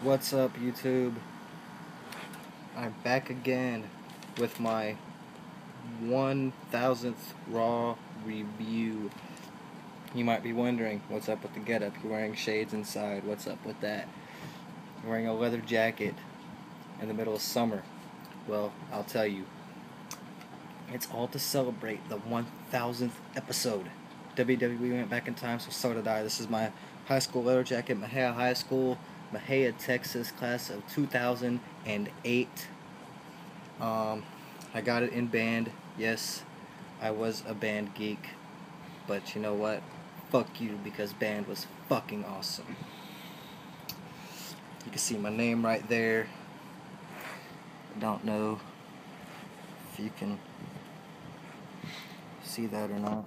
What's up, YouTube? I'm back again with my 1000th Raw review. You might be wondering, what's up with the getup? You're wearing shades inside. What's up with that? You're wearing a leather jacket in the middle of summer. Well, I'll tell you. It's all to celebrate the 1000th episode. WWE went back in time, so did I. This is my high school leather jacket, Mahia High School, Mahia, Texas, class of 2008. I got it in band. Yes, I was a band geek. But you know what? Fuck you, because band was fucking awesome. You can see my name right there. I don't know if you can see that or not.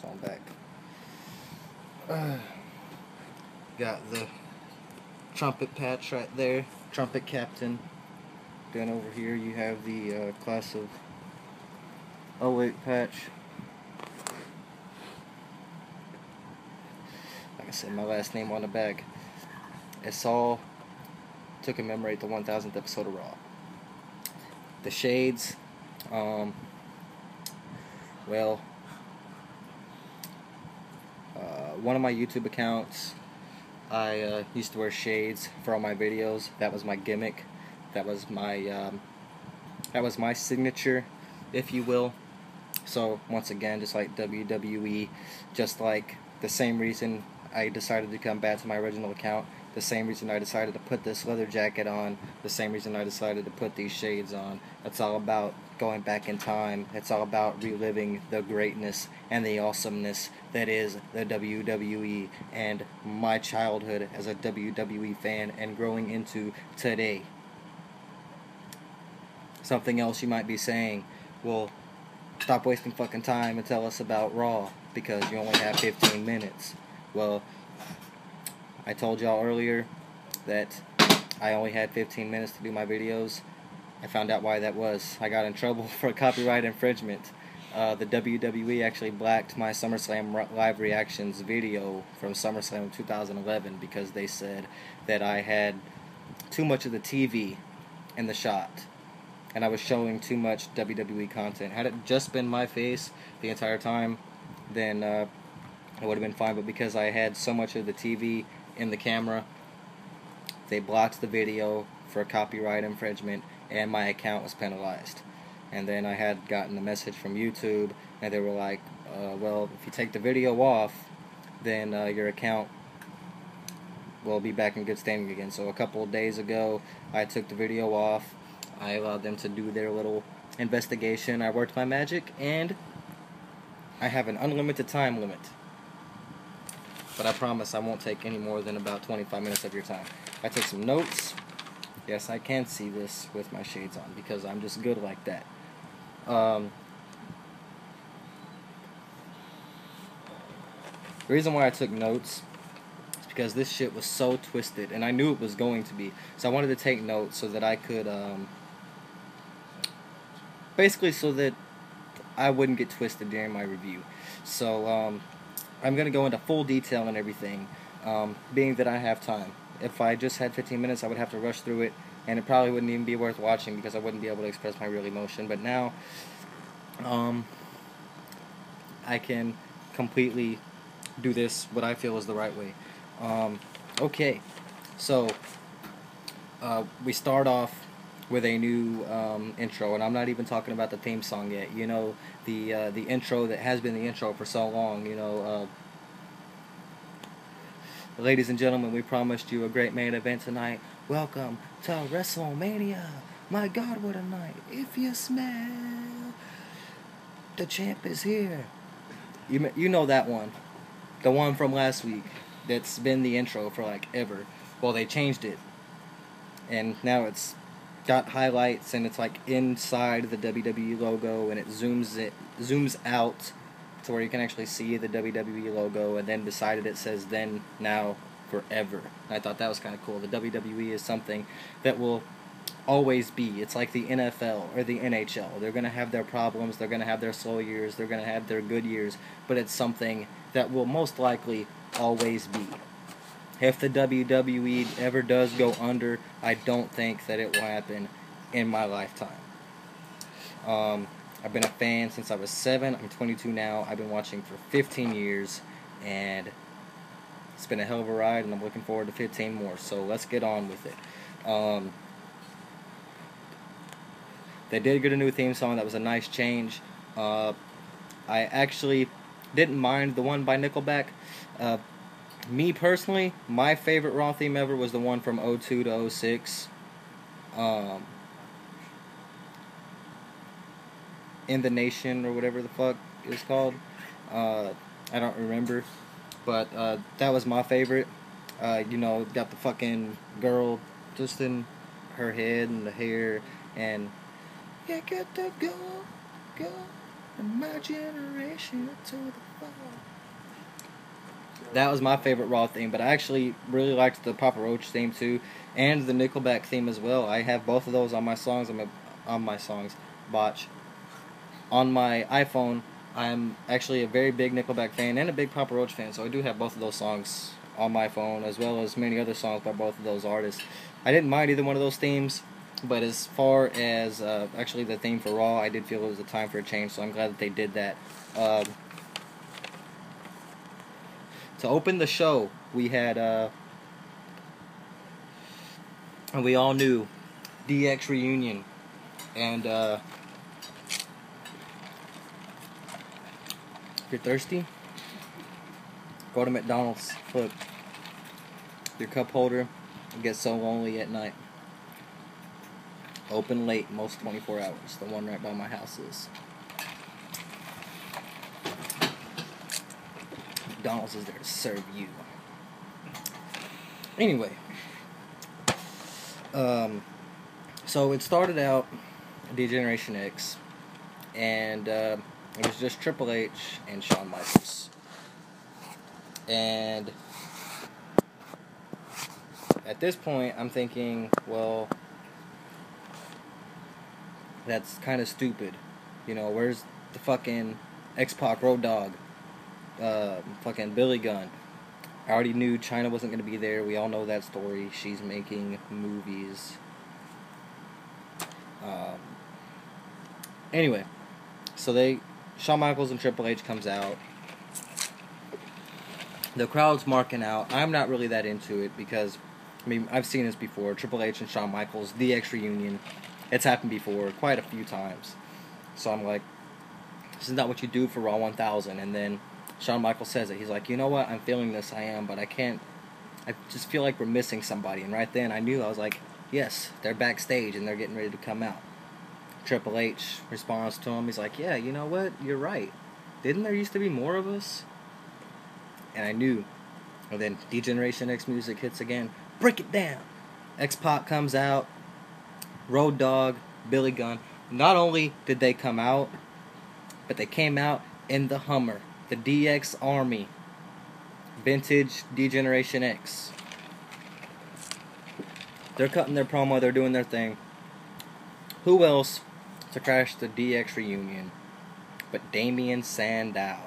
So I'm back. Got the trumpet patch right there, trumpet captain. Then over here you have the class of 08 patch. Like I said, my last name on the back. It's all to commemorate the 1000th episode of Raw. The shades, one of my YouTube accounts, I used to wear shades for all my videos. That was my gimmick. That was my signature, if you will. So once again, just like WWE, just like the same reason I decided to come back to my original account, the same reason I decided to put this leather jacket on, the same reason I decided to put these shades on. It's all about going back in time. It's all about reliving the greatness and the awesomeness that is the WWE and my childhood as a WWE fan and growing into today. Something else you might be saying, well, stop wasting fucking time and tell us about Raw because you only have 15 minutes. Well, I told y'all earlier that I only had 15 minutes to do my videos. I found out why that was. I got in trouble for copyright infringement. The WWE actually blacked my SummerSlam live reactions video from SummerSlam 2011 because they said that I had too much of the TV in the shot and I was showing too much WWE content. Had it just been my face the entire time, then it would have been fine, but because I had so much of the TV in the camera, they blocked the video for copyright infringement and my account was penalized. And then I had gotten a message from YouTube and they were like, well, if you take the video off, then your account will be back in good standing again. So a couple of days ago, I took the video off. I allowed them to do their little investigation. I worked my magic and I have an unlimited time limit. But I promise I won't take any more than about 25 minutes of your time. I took some notes. Yes, I can see this with my shades on because I'm just good like that. The reason why I took notes is because this shit was so twisted, and I knew it was going to be. So I wanted to take notes so that I could, basically so that I wouldn't get twisted during my review. So, I'm going to go into full detail and everything, being that I have time. If I just had 15 minutes, I would have to rush through it, and it probably wouldn't even be worth watching because I wouldn't be able to express my real emotion. But now, I can completely do this what I feel is the right way. Okay, so we start off with a new intro, and I'm not even talking about the theme song yet. You know, the intro that has been the intro for so long. You know, ladies and gentlemen, we promised you a great main event tonight. Welcome to WrestleMania. My God, what a night! If you smell, the champ is here. You know that one, the one from last week. That's been the intro for like ever. Well, they changed it, and now it's got highlights and it's like inside the WWE logo, and it zooms out to where you can actually see the WWE logo, and then beside it says "Then, Now, Forever." And I thought that was kind of cool. The WWE is something that will always be. It's like the NFL or the NHL. They're going to have their problems, they're going to have their slow years, they're going to have their good years, but it's something that will most likely always be. If the WWE ever does go under, I don't think that it will happen in my lifetime. I've been a fan since I was 7. I'm 22 now. I've been watching for 15 years, and it's been a hell of a ride, and I'm looking forward to 15 more. So let's get on with it. They did get a new theme song. That was a nice change. I actually didn't mind the one by Nickelback. Me personally, my favorite Raw theme ever was the one from 02 to 06. In the Nation, or whatever the fuck it's called. I don't remember. But that was my favorite. Got the fucking girl just in her head and the hair, and you got to go in my generation to the fall. That was my favorite Raw theme, but I actually really liked the Papa Roach theme too, and the Nickelback theme as well. I have both of those on my songs. Botch. On my iPhone, I'm actually a very big Nickelback fan and a big Papa Roach fan, so I do have both of those songs on my phone, as well as many other songs by both of those artists. I didn't mind either one of those themes, but as far as actually the theme for Raw, I did feel it was a time for a change, so I'm glad that they did that. To open the show, we had, and we all knew, DX Reunion, and if you're thirsty, go to McDonald's. Look, your cup holder, it gets so lonely at night. Open late, most 24 hours. The one right by my house is. McDonald's is there to serve you. Anyway, so it started out D-Generation X, and it was just Triple H and Shawn Michaels. And at this point, I'm thinking, well, that's kind of stupid. Where's the fucking X-Pac Road Dogg? Fucking Billy Gunn. I already knew China wasn't going to be there. We all know that story. She's making movies. Anyway, so Shawn Michaels and Triple H comes out. The crowd's marking out. I'm not really that into it because, I've seen this before. Triple H and Shawn Michaels, DX Reunion. It's happened before, quite a few times. So I'm like, this is not what you do for Raw 1000. And then Shawn Michaels says it. He's like, you know what? I'm feeling this. I am, but I can't. I just feel like we're missing somebody. And right then I knew. I was like, yes, they're backstage and they're getting ready to come out. Triple H responds to him. He's like, yeah, you know what? You're right. Didn't there used to be more of us? And I knew. And then D-Generation X music hits again. Break it down. X-Pac comes out. Road Dogg, Billy Gunn. Not only did they come out, but they came out in the Hummer. The DX Army. Vintage D-Generation X. They're cutting their promo. They're doing their thing. Who else to crash the DX reunion but Damien Sandow?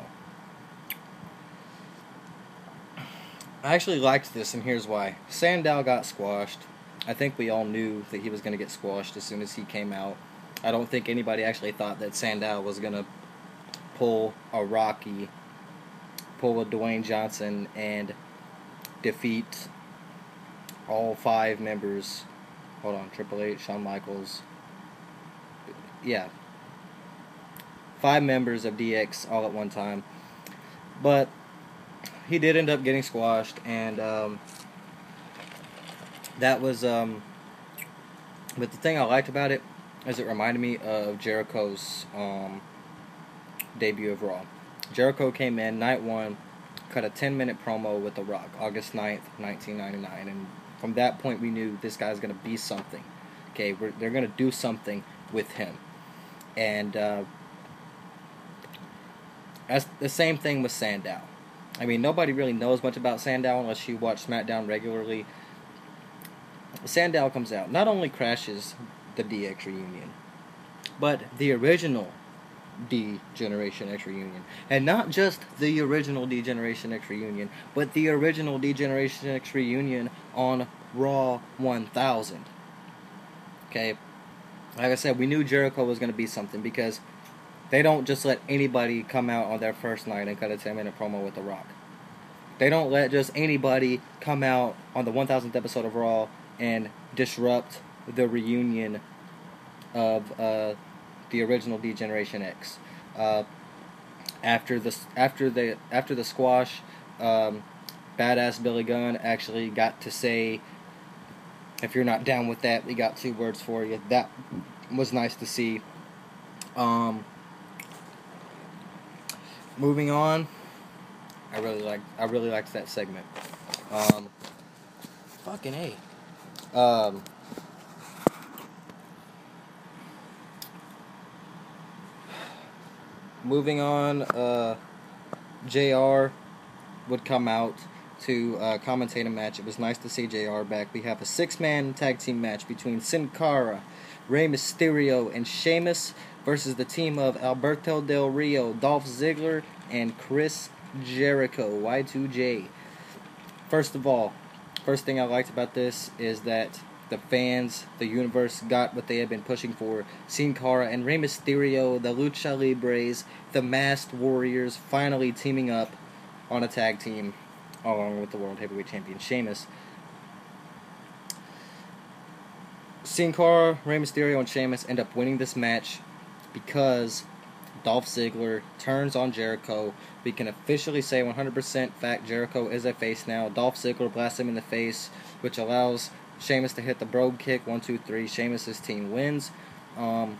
I actually liked this, and here's why. Sandow got squashed. I think we all knew that he was going to get squashed as soon as he came out. I don't think anybody actually thought that Sandow was going to pull a Rocky, pull a Dwayne Johnson, and defeat all 5 members. Hold on, Triple H, Shawn Michaels. Yeah. 5 members of DX all at one time. But he did end up getting squashed, and that was, but the thing I liked about it is it reminded me of Jericho's debut of Raw. Jericho came in, night 1, cut a 10-minute promo with The Rock, August 9th, 1999, and from that point we knew this guy's going to be something. Okay, they're going to do something with him. And that's the same thing with Sandow. I mean, nobody really knows much about Sandow unless you watch SmackDown regularly. Sandow comes out, not only crashes the DX reunion, but the original D-Generation X reunion. And not just the original D-Generation X reunion, but the original D-Generation X reunion on Raw 1000. Okay? Like I said, we knew Jericho was going to be something because they don't just let anybody come out on their first night and cut a 10-minute promo with The Rock. They don't let just anybody come out on the 1000th episode of Raw and disrupt the reunion of the original D-Generation X. After the squash, Badass Billy Gunn actually got to say, "If you're not down with that, we got 2 words for you." That was nice to see. Moving on, I really liked that segment. Fucking A. Moving on, JR would come out to commentate a match. It was nice to see JR back. We have a 6-man tag team match between Sin Cara, Rey Mysterio, and Sheamus versus the team of Alberto Del Rio, Dolph Ziggler, and Chris Jericho, Y2J. First of all, first thing I liked about this is that the fans, the universe, got what they had been pushing for. Sin Cara and Rey Mysterio, the Lucha Libres, the Masked Warriors, finally teaming up on a tag team, along with the World Heavyweight Champion Sheamus. Sin Cara, Rey Mysterio, and Sheamus end up winning this match because Dolph Ziggler turns on Jericho. We can officially say 100% fact Jericho is a face now. Dolph Ziggler blasts him in the face, which allows Sheamus to hit the brogue kick. 1, 2, 3. Sheamus' team wins. I'm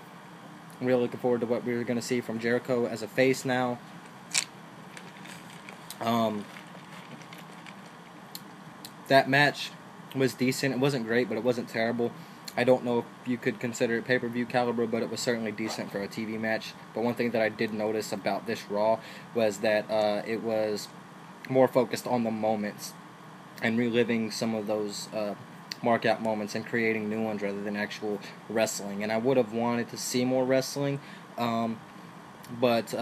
really looking forward to what we're going to see from Jericho as a face now. That match was decent. It wasn't great, but it wasn't terrible. I don't know if you could consider it pay-per-view caliber, but it was certainly decent for a TV match. But one thing that I did notice about this Raw was that it was more focused on the moments and reliving some of those mark-out moments and creating new ones rather than actual wrestling. And I would have wanted to see more wrestling, but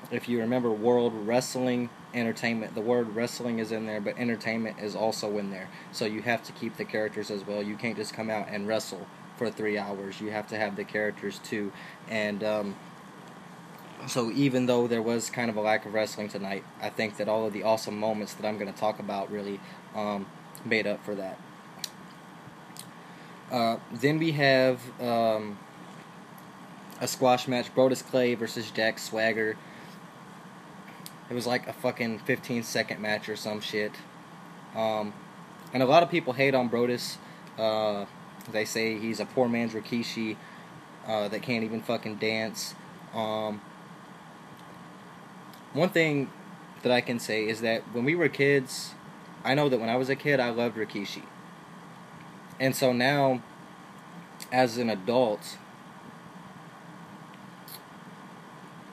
if you remember World Wrestling Entertainment, the word wrestling is in there, but entertainment is also in there. So you have to keep the characters as well. You can't just come out and wrestle for 3 hours. You have to have the characters too. And so even though there was kind of a lack of wrestling tonight, I think that all of the awesome moments that I'm going to talk about really made up for that. Then we have a squash match, Brodus Clay versus Jack Swagger. It was like a fucking 15-second match or some shit. And a lot of people hate on Brodus. They say he's a poor man's Rikishi that can't even fucking dance. One thing that I can say is that when we were kids, I know that when I was a kid, I loved Rikishi. And so now, as an adult,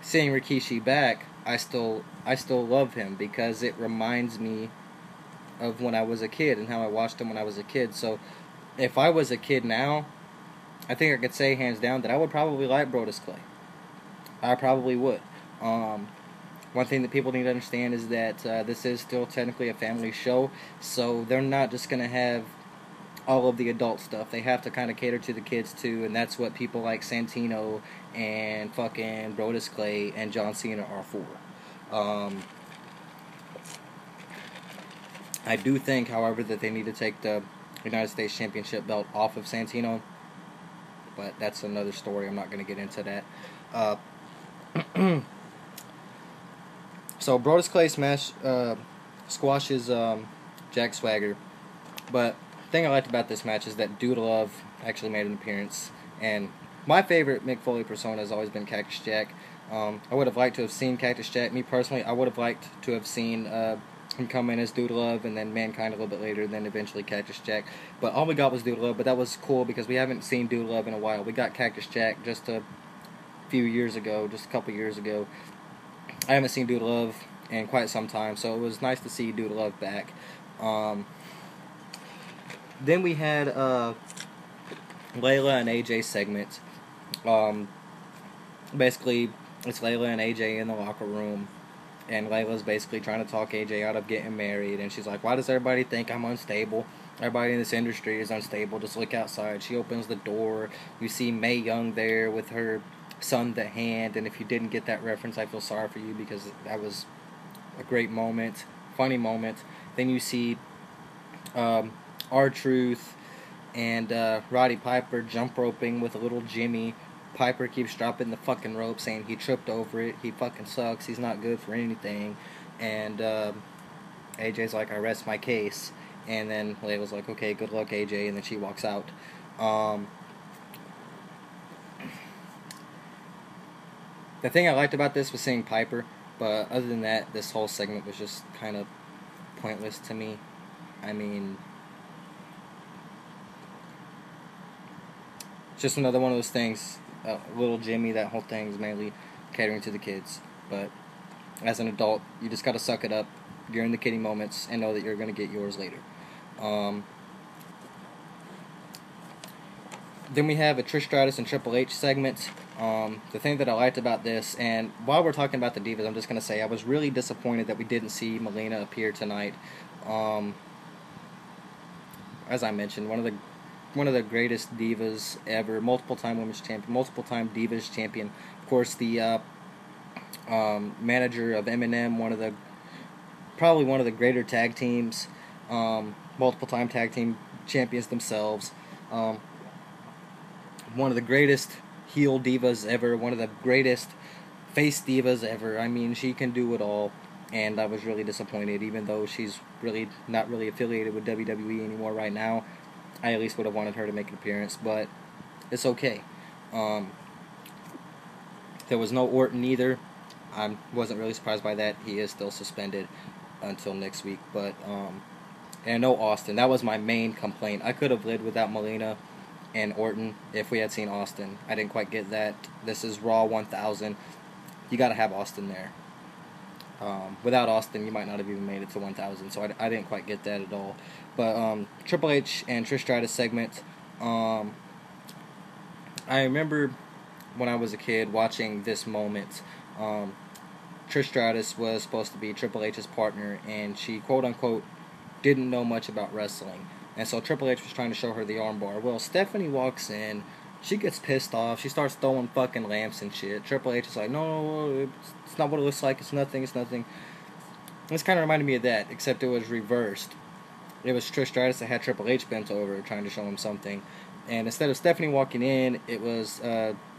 seeing Rikishi back, I still love him because it reminds me of when I was a kid and how I watched him when I was a kid. So, if I was a kid now, I think I could say hands down that I would probably like Brodus Clay. I probably would. One thing that people need to understand is that this is still technically a family show, so they're not just going to have all of the adult stuff. They have to kind of cater to the kids too, and that's what people like Santino and fucking Brodus Clay and John Cena are for. I do think, however, that they need to take the United States Championship belt off of Santino, but that's another story. I'm not going to get into that. So Brodus Clay squashes Jack Swagger, but the thing I liked about this match is that Dude Love actually made an appearance, and my favorite Mick Foley persona has always been Cactus Jack. I would have liked to have seen Cactus Jack. Me personally, I would have liked to have seen him come in as Dude Love and then Mankind a little bit later, then eventually Cactus Jack. But all we got was Dude Love, but that was cool because we haven't seen Dude Love in a while. We got Cactus Jack just a few years ago, just a couple years ago. I haven't seen Dude Love in quite some time, so it was nice to see Dude Love back. Then we had Layla and AJ segment. Um, Basically, it's Layla and AJ in the locker room, and Layla's basically trying to talk AJ out of getting married, and she's like, "Why does everybody think I'm unstable? Everybody in this industry is unstable. Just look outside." She opens the door. You see Mae Young there with her son, the Hand, and if you didn't get that reference, I feel sorry for you because that was a great moment, funny moment. Then you see R-Truth and Roddy Piper jump roping with a little Jimmy. Piper keeps dropping the fucking rope, saying he tripped over it. He fucking sucks. He's not good for anything. And AJ's like, "I rest my case." And then Layla's like, "Okay, good luck, AJ." And then she walks out. The thing I liked about this was seeing Piper, but other than that, this whole segment was just kind of pointless to me. I mean, just another one of those things. Little Jimmy, that whole thing is mainly catering to the kids. But as an adult, you just gotta suck it up during the kiddie moments and know that you're gonna get yours later. Then we have a Trish Stratus and Triple H segment. The thing that I liked about this, and while we're talking about the Divas, I'm just gonna say I was really disappointed that we didn't see Melina appear tonight. As I mentioned, one of the greatest divas ever, multiple-time women's champion, multiple-time divas champion. Of course, the manager of Eminem, probably one of the greater tag teams, multiple-time tag team champions themselves. One of the greatest heel divas ever, one of the greatest face divas ever. I mean, she can do it all, and I was really disappointed, even though she's really not really affiliated with WWE anymore right now. I at least would have wanted her to make an appearance, but it's okay. There was no Orton either. I wasn't really surprised by that. He is still suspended until next week, but and no Austin. That was my main complaint. I could have lived without Melina and Orton if we had seen Austin. I didn't quite get that. This is Raw 1000. You got to have Austin there. Without Austin, you might not have even made it to 1000, so I didn't quite get that at all. But Triple H and Trish Stratus segment, I remember when I was a kid watching this moment. Trish Stratus was supposed to be Triple H's partner, and she, quote-unquote, didn't know much about wrestling. And so Triple H was trying to show her the armbar. Well, Stephanie walks in. She gets pissed off. She starts throwing fucking lamps and shit. Triple H is like, no, it's not what it looks like. It's nothing. This kind of reminded me of that, except it was reversed. It was Trish Stratus that had Triple H bent over trying to show him something. And instead of Stephanie walking in, it was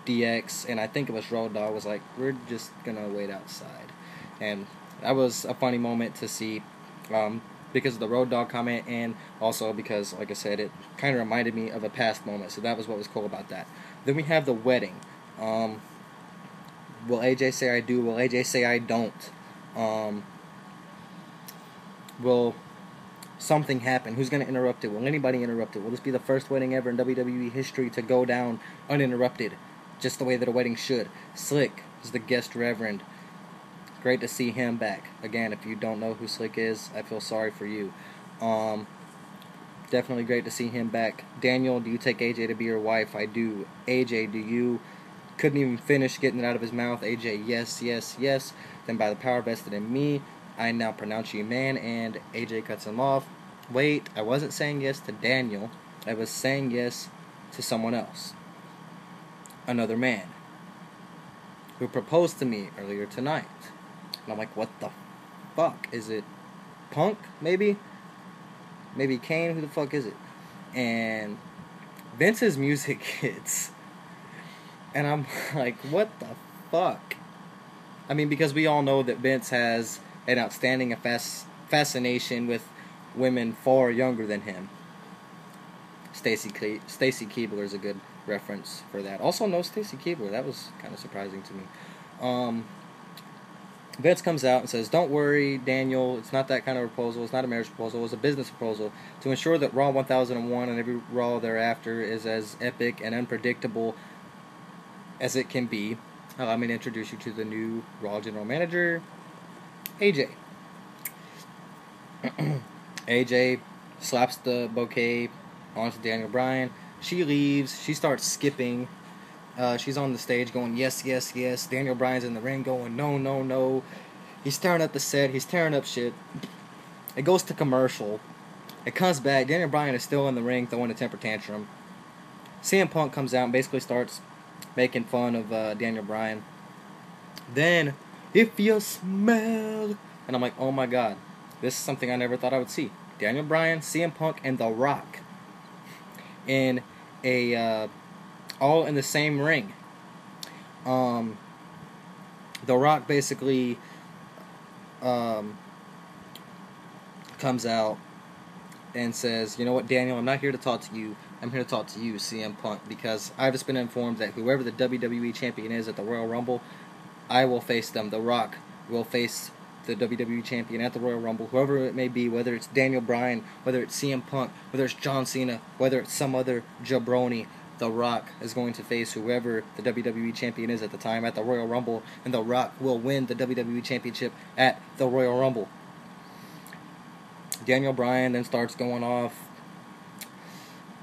DX, and I think it was Road Dogg was like, we're just going to wait outside. And that was a funny moment to see. Because of the Road Dogg comment, and also because, like I said, it kind of reminded me of a past moment, so that was what was cool about that. Then we have the wedding. Will AJ say I do? Will AJ say I don't? Will something happen? Who's going to interrupt it? Will anybody interrupt it? Will this be the first wedding ever in WWE history to go down uninterrupted, just the way that a wedding should? Slick is the guest reverend. Great to see him back. Again, if you don't know who Slick is, I feel sorry for you. Definitely great to see him back. Daniel, do you take AJ to be your wife? I do. AJ, do you? Couldn't even finish getting it out of his mouth. AJ, yes, yes, yes. Then by the power vested in me, I now pronounce you man, and AJ cuts him off. Wait, I wasn't saying yes to Daniel. I was saying yes to someone else. Another man who proposed to me earlier tonight. And I'm like, what the fuck? Is it Punk, maybe? Maybe Kane? Who the fuck is it? And Vince's music hits. And I'm like, what the fuck? I mean, because we all know that Vince has an outstanding fascination with women far younger than him. Stacy Keibler is a good reference for that. Also, no Stacy Keibler. That was kind of surprising to me. Vince comes out and says, don't worry, Daniel, it's not that kind of proposal. It's not a marriage proposal. It's a business proposal to ensure that Raw 1001 and every Raw thereafter is as epic and unpredictable as it can be. Allow me to introduce you to the new Raw General Manager, AJ. AJ slaps the bouquet onto Daniel Bryan. She leaves. She starts skipping. She's on the stage going, yes, yes, yes. Daniel Bryan's in the ring going, no, no, no. He's tearing up the set. He's tearing up shit. It goes to commercial. It comes back. Daniel Bryan is still in the ring throwing a temper tantrum. CM Punk comes out and basically starts making fun of Daniel Bryan. Then, if you smell... And I'm like, oh my god. This is something I never thought I would see. Daniel Bryan, CM Punk, and The Rock in a... all in the same ring. The Rock basically comes out and says, you know what, Daniel, I'm not here to talk to you. I'm here to talk to you, CM Punk, because I've just been informed that whoever the WWE champion is at the Royal Rumble, I will face them. The Rock will face the WWE champion at the Royal Rumble, whoever it may be, whether it's Daniel Bryan, whether it's CM Punk, whether it's John Cena, whether it's some other jabroni. The Rock is going to face whoever the WWE champion is at the time at the Royal Rumble, and The Rock will win the WWE championship at the Royal Rumble. Daniel Bryan then starts going off,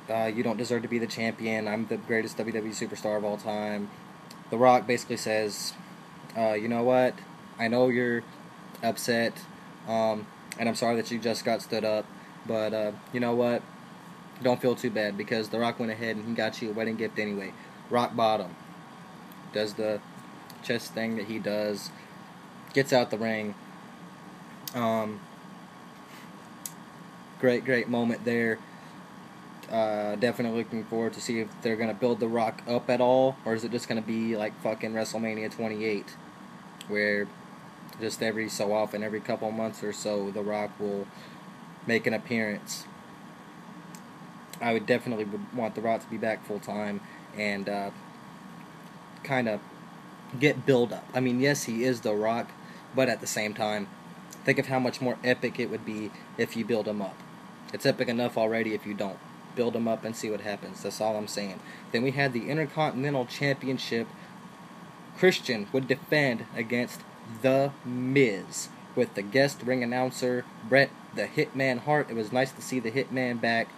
you don't deserve to be the champion, I'm the greatest WWE superstar of all time. The Rock basically says, you know what, I know you're upset, and I'm sorry that you just got stood up, but you know what, don't feel too bad, because The Rock went ahead and he got you a wedding gift anyway. Rock bottom. Does the chest thing that he does. Gets out the ring. Great moment there. Definitely looking forward to see if they're going to build The Rock up at all, or is it just going to be like fucking WrestleMania 28, where just every so often, every couple months or so, The Rock will make an appearance. I would definitely want The Rock to be back full time and kind of get build up. I mean, yes, he is The Rock, but at the same time, think of how much more epic it would be if you build him up. It's epic enough already if you don't. Build him up and see what happens. That's all I'm saying. Then we had the Intercontinental Championship. Christian would defend against The Miz with the guest ring announcer, Bret the Hitman Hart. It was nice to see the Hitman back.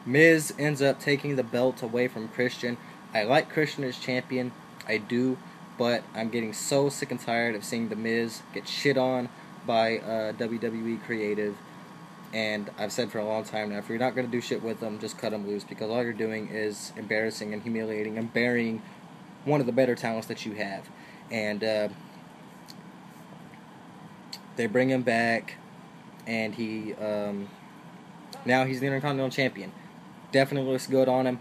Miz ends up taking the belt away from Christian. I like Christian as champion. I do. But I'm getting so sick and tired of seeing The Miz get shit on by WWE Creative. And I've said for a long time now, if you're not going to do shit with them, just cut them loose. Because all you're doing is embarrassing and humiliating and burying one of the better talents that you have. And they bring him back. And he now he's the Intercontinental Champion. Definitely looks good on him.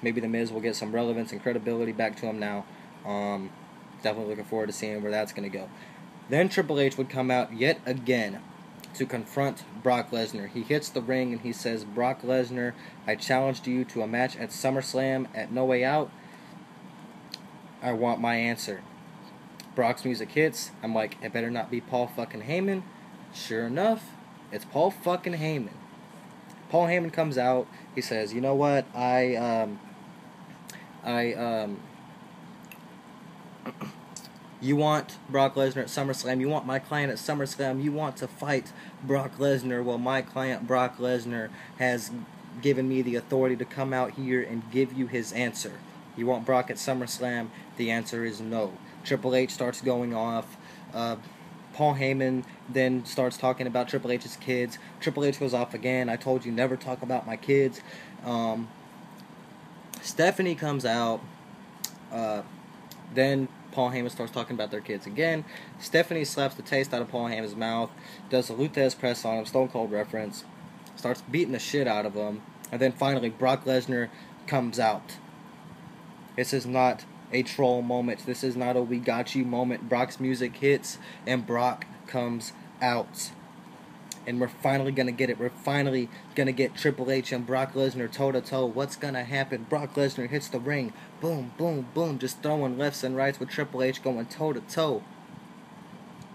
Maybe The Miz will get some relevance and credibility back to him now. Definitely looking forward to seeing where that's going to go. Then Triple H would come out yet again to confront Brock Lesnar. He hits the ring and he says, Brock Lesnar, I challenged you to a match at SummerSlam at No Way Out. I want my answer. Brock's music hits. I'm like, it better not be Paul fucking Heyman. Sure enough, it's Paul fucking Heyman. Paul Heyman comes out. He says, you know what, you want Brock Lesnar at SummerSlam. You want my client at SummerSlam. You want to fight Brock Lesnar. Well, my client Brock Lesnar has given me the authority to come out here and give you his answer. You want Brock at SummerSlam? The answer is no. Triple H starts going off. Paul Heyman then starts talking about Triple H's kids. Triple H goes off again. I told you never talk about my kids. Stephanie comes out. Then Paul Heyman starts talking about their kids again. Stephanie slaps the taste out of Paul Heyman's mouth. Does the Luthez press on him. Stone Cold reference. Starts beating the shit out of him. And then finally Brock Lesnar comes out. This is not a troll moment. This is not a we got you moment. Brock's music hits and Brock comes out. And we're finally going to get it. We're finally going to get Triple H and Brock Lesnar toe-to-toe. What's going to happen? Brock Lesnar hits the ring. Boom, boom, boom. Just throwing lefts and rights with Triple H going toe-to-toe.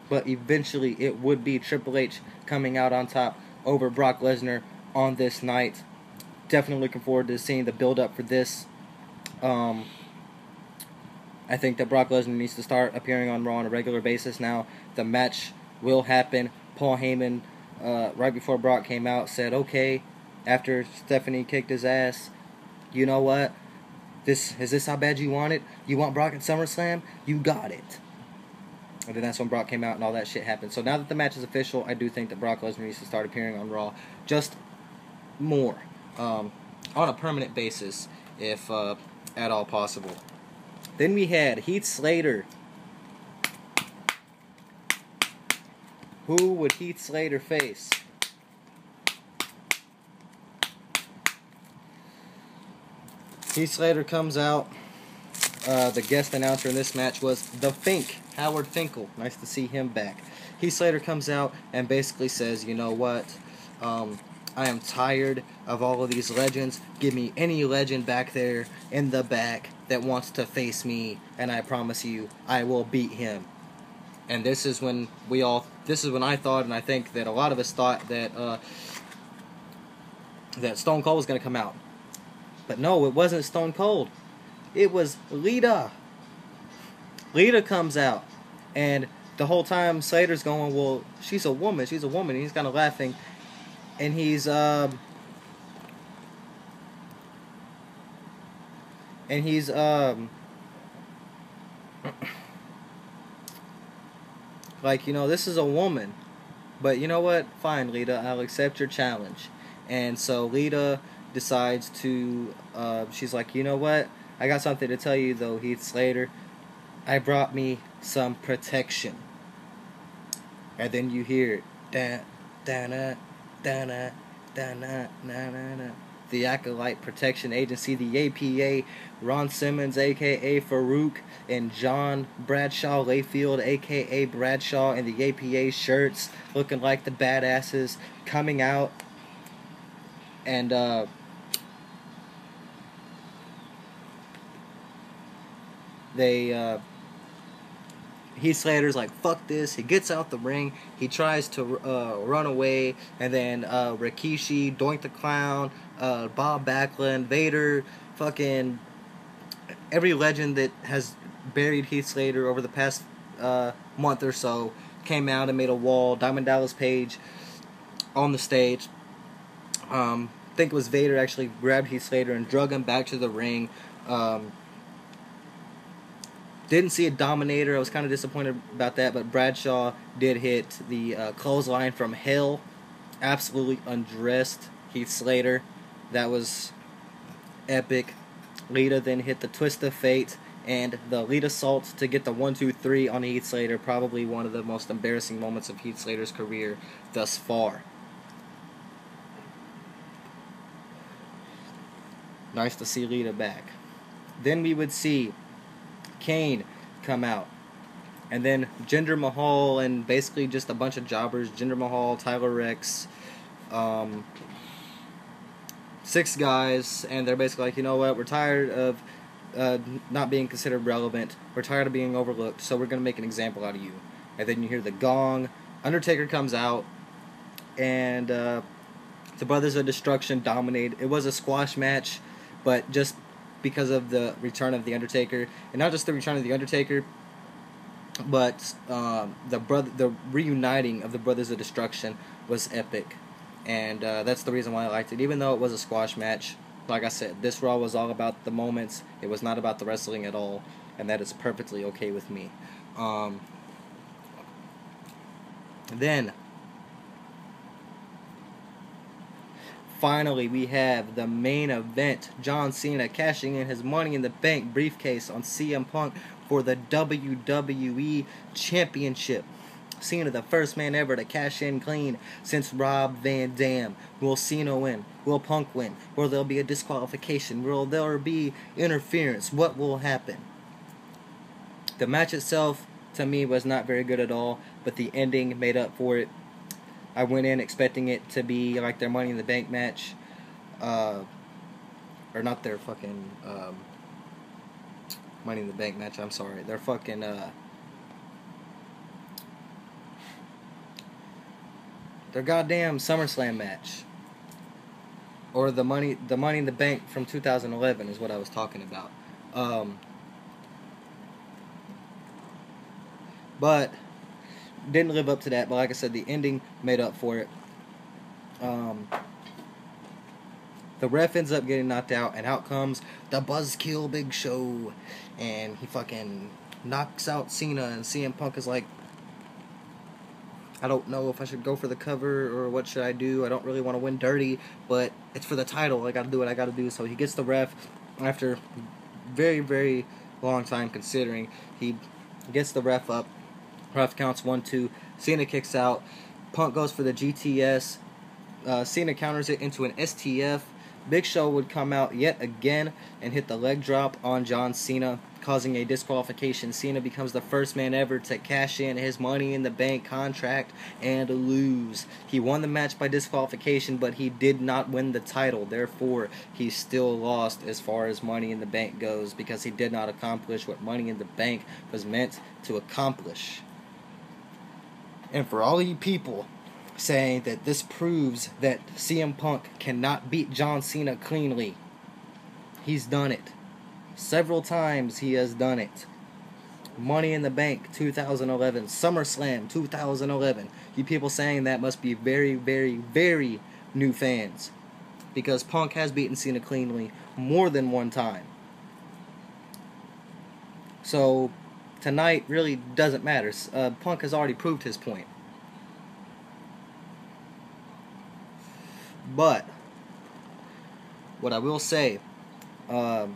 But eventually it would be Triple H coming out on top over Brock Lesnar on this night. Definitely looking forward to seeing the build-up for this. I think that Brock Lesnar needs to start appearing on Raw on a regular basis now. The match will happen. Paul Heyman, right before Brock came out, said, okay, after Stephanie kicked his ass, you know what? Is this how bad you want it? You want Brock at SummerSlam? You got it. And then that's when Brock came out and all that shit happened. So now that the match is official, I do think that Brock Lesnar needs to start appearing on Raw just more, on a permanent basis, if at all possible. Then we had Heath Slater. Who would Heath Slater face? Heath Slater comes out. The guest announcer in this match was The Fink, Howard Finkel. Nice to see him back. Heath Slater comes out and basically says, you know what? I am tired of all of these legends. Give me any legend back there in the back that wants to face me, and I promise you, I will beat him. And this is when I thought, and I think that a lot of us thought that that Stone Cold was going to come out. But no, it wasn't Stone Cold. It was Lita. Lita comes out, and the whole time Slater's going, well, she's a woman. And he's kind of laughing, and he's like, you know, this is a woman, but you know what? Fine, Lita, I'll accept your challenge. And so Lita decides to, she's like, you know what? I got something to tell you, though, Heath Slater. I brought me some protection. And then you hear it. Da-na, da-na, da-na, na-na-na. The Acolyte Protection Agency, the APA, Ron Simmons, a.k.a. Farouk, and John Bradshaw Layfield, a.k.a. Bradshaw, in the APA shirts, looking like the badasses, coming out. And, Heath Slater's like, fuck this. He gets out the ring. He tries to run away. And then Rikishi, Doink the Clown, Bob Backlund, Vader, fucking every legend that has buried Heath Slater over the past month or so came out and made a wall. Diamond Dallas Page on the stage. I think it was Vader actually grabbed Heath Slater and drug him back to the ring. Didn't see a Dominator. I was kind of disappointed about that, but Bradshaw did hit the clothesline from hell. Absolutely undressed Heath Slater. That was epic. Lita then hit the Twist of Fate and the Lita Salt to get the 1-2-3 on Heath Slater. Probably one of the most embarrassing moments of Heath Slater's career thus far. Nice to see Lita back. Then we would see Kane come out, and then Jinder Mahal and basically just a bunch of jobbers. Jinder Mahal, Tyler Rex, 6 guys, and they're basically like, you know what, we're tired of not being considered relevant, we're tired of being overlooked, so we're going to make an example out of you. And then you hear the gong, Undertaker comes out, and the Brothers of Destruction dominate. It was a squash match, but just because of the return of The Undertaker, and not just the return of The Undertaker, but the reuniting of the Brothers of Destruction was epic, and that's the reason why I liked it. Even though it was a squash match, like I said, this Raw was all about the moments. It was not about the wrestling at all, and that is perfectly okay with me. Then finally, we have the main event. John Cena cashing in his Money in the Bank briefcase on CM Punk for the WWE Championship. Cena, the first man ever to cash in clean since Rob Van Dam. Will Cena win? Will Punk win? Will there be a disqualification? Will there be interference? What will happen? The match itself, to me, was not very good at all, but the ending made up for it. I went in expecting it to be like their Money in the Bank match, or not their fucking Money in the Bank match. I'm sorry, their fucking their goddamn SummerSlam match, or the Money in the Bank from 2011 is what I was talking about. But didn't live up to that, but like I said, the ending made up for it. The ref ends up getting knocked out, and out comes the Buzzkill Big Show, and he fucking knocks out Cena, and CM Punk is like, I don't know if I should go for the cover or what should I do. I don't really want to win dirty, but it's for the title. I got to do what I got to do. So he gets the ref after very, very long time considering. He gets the ref up. Ref counts 1-2. Cena kicks out. Punk goes for the GTS. Cena counters it into an STF. Big Show would come out yet again and hit the leg drop on John Cena, causing a disqualification. Cena becomes the first man ever to cash in his Money in the Bank contract and lose. He won the match by disqualification, but he did not win the title. Therefore, he still lost as far as Money in the Bank goes, because he did not accomplish what Money in the Bank was meant to accomplish. And for all you people saying that this proves that CM Punk cannot beat John Cena cleanly, he's done it. Several times he has done it. Money in the Bank 2011, SummerSlam 2011. You people saying that must be very, very, very new fans, because Punk has beaten Cena cleanly more than one time. So tonight really doesn't matter. Punk has already proved his point. But what I will say, I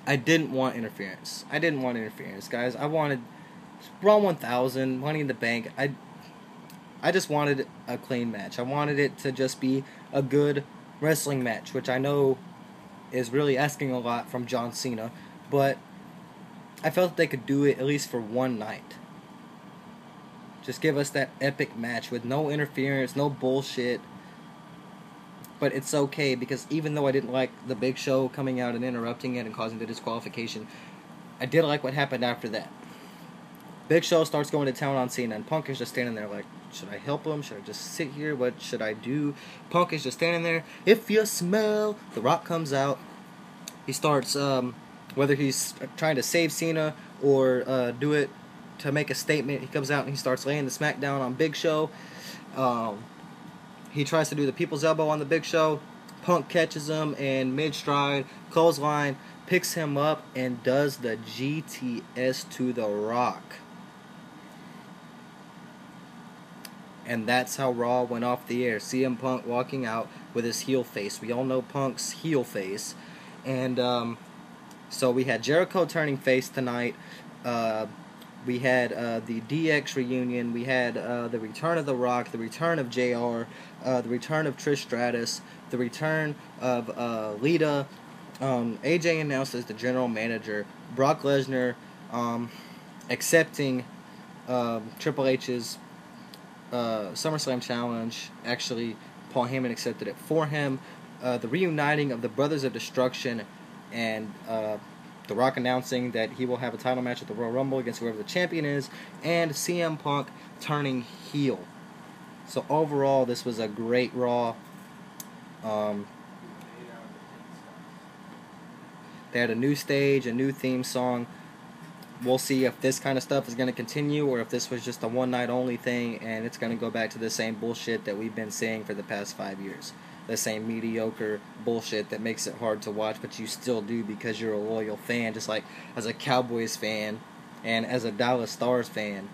didn't want interference. Guys. I wanted Raw 1000, Money in the Bank. I just wanted a clean match. I wanted it to just be a good wrestling match, which I know is really asking a lot from John Cena, but I felt that they could do it at least for one night. Just give us that epic match with no interference, no bullshit. But it's okay, because even though I didn't like the Big Show coming out and interrupting it and causing the disqualification, I did like what happened after that. Big Show starts going to town on Cena, and Punk is just standing there like, should I help him? Should I just sit here? What should I do? Punk is just standing there. If you smell, The Rock comes out. He starts, whether he's trying to save Cena or do it to make a statement, he comes out and he starts laying the smackdown on Big Show. He tries to do the people's elbow on the Big Show. Punk catches him and mid-stride, clothesline, picks him up, and does the GTS to The Rock. And that's how Raw went off the air. CM Punk walking out with his heel face. We all know Punk's heel face. And so we had Jericho turning face tonight. We had the DX reunion. We had the return of The Rock, the return of JR, the return of Trish Stratus, the return of Lita. AJ announced as the general manager. Brock Lesnar accepting Triple H's SummerSlam challenge. Actually, Paul Heyman accepted it for him. The reuniting of the Brothers of Destruction, and The Rock announcing that he will have a title match at the Royal Rumble against whoever the champion is, and CM Punk turning heel. So overall, this was a great Raw. They had a new stage, a new theme song. We'll see if this kind of stuff is going to continue, or if this was just a one-night only thing, and it's going to go back to the same bullshit that we've been seeing for the past 5 years. The same mediocre bullshit that makes it hard to watch, but you still do because you're a loyal fan. Just like as a Cowboys fan and as a Dallas Stars fan,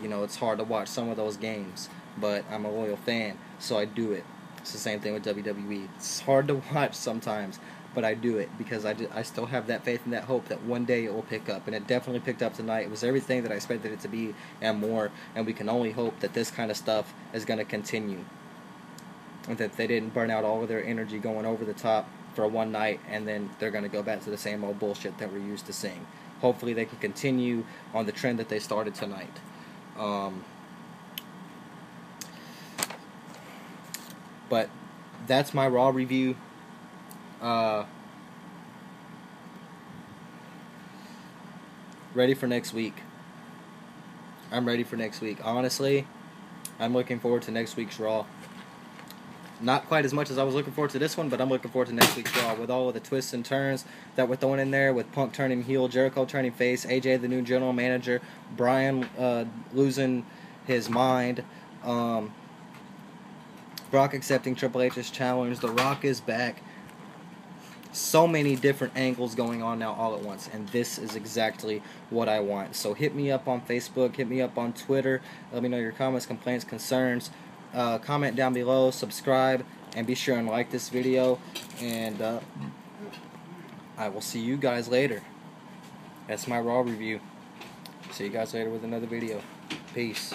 you know, it's hard to watch some of those games, but I'm a loyal fan, so I do it. It's the same thing with WWE. It's hard to watch sometimes, but I do it because I still have that faith and that hope that one day it will pick up, and it definitely picked up tonight. It was everything that I expected it to be and more, and we can only hope that this kind of stuff is going to continue, and that they didn't burn out all of their energy going over the top for one night, and then they're going to go back to the same old bullshit that we're used to seeing. Hopefully they can continue on the trend that they started tonight. But that's my Raw review. Ready for next week. I'm ready for next week. Honestly, I'm looking forward to next week's Raw. Not quite as much as I was looking forward to this one, but I'm looking forward to next week's Raw with all of the twists and turns that we're throwing in there, with Punk turning heel, Jericho turning face, AJ the new general manager, Bryan losing his mind, Brock accepting Triple H's challenge. The Rock is back. So many different angles going on now all at once, and this is exactly what I want. So hit me up on Facebook, hit me up on Twitter, let me know your comments, complaints, concerns, comment down below, subscribe, and be sure and like this video, and I will see you guys later. That's my Raw review. See you guys later with another video. Peace.